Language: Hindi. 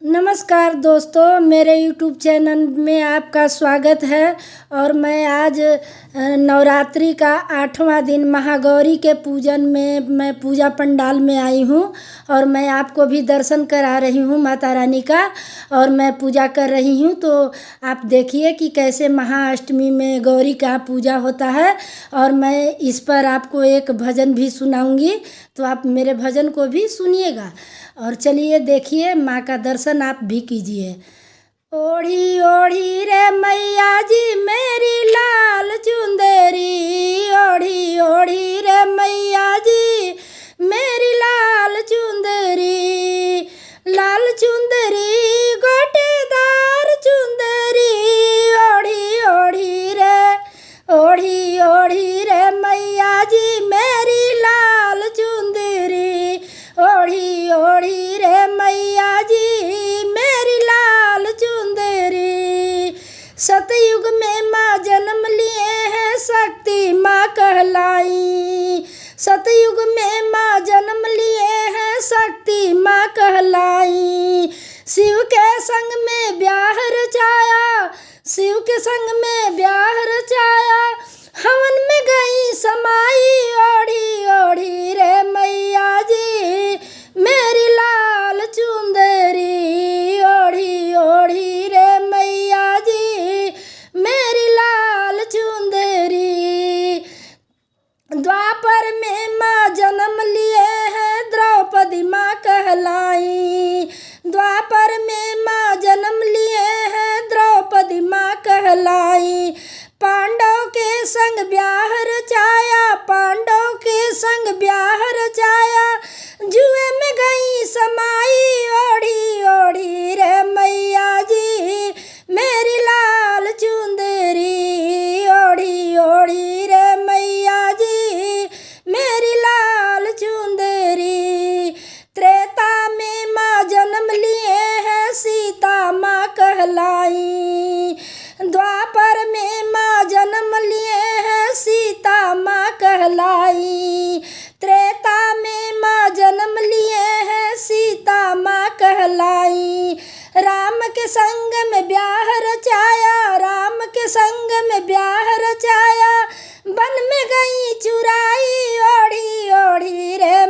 नमस्कार दोस्तों, मेरे YouTube चैनल में आपका स्वागत है। और मैं आज नवरात्रि का 8वां दिन महागौरी के पूजन में मैं पूजा पंडाल में आई हूँ और मैं आपको भी दर्शन करा रही हूँ माता रानी का। और मैं पूजा कर रही हूँ, तो आप देखिए कि कैसे महाअष्टमी में गौरी का पूजा होता है। और मैं इस पर आपको एक भजन भी सुनाऊंगी, तो आप मेरे भजन को भी सुनिएगा। और चलिए देखिए, माँ का दर्शन आप भी कीजिए। ओढ़ी ओढ़ी रे मैया जी मेरी लाल चुंदरी, ओढ़ी ओढ़ी रे मैया जी मेरी लाल चुंदरी, लाल चुंदरी गोटेदार चुंदरी, ओढ़ी ओढ़ी रे मैया जी मेरी लाल चुंदरी, ओढ़ी ओढ़ी रे मैया जी मेरी लाल चुंदरी। सतयुग में माँ जन्म लिए हैं, शक्ति माँ कहलाई। सतयुग में माँ जन्म लिए हैं, शक्ति माँ कहलाई। शिव के संग में ब्याह रचाया, शिव के संग में ब्याह रचाया, हवन में गई समाई, ओढ़ी ओढ़ी रे मैया जी मेरी लाल चुंदरी, ओढ़ी ओढ़ी रे मैया जी मेरी लाल चुंदरी। द्वापर में माँ जन्म लिए हैं, द्रौपदी माँ कहलाई। द्वापर में माँ जन्म लिए हैं, द्रौपदी माँ कहलाई। पांडव के संग ब्याह रचाया, पांडव के संग ब्याह रचाया, जुए में गई समाई, ओढ़ी ओढ़ी रे मैया जी मेरी लाल चुंदरी, ओढ़ी ओढ़ी रे मैया जी मेरी लाल चुंदरी। त्रेता में माँ जन्म लिए हैं, सीता माँ कहलाई। द्वापर में माँ जन्म लिए हैं, सीता माँ कहलाई। त्रेता में माँ जन्म लिए हैं, सीता माँ कहलाई। राम के संग में ब्याह रचाया, राम के संग में ब्याह रचाया, वन में गई चुराई, ओढ़ी ओढ़ी रे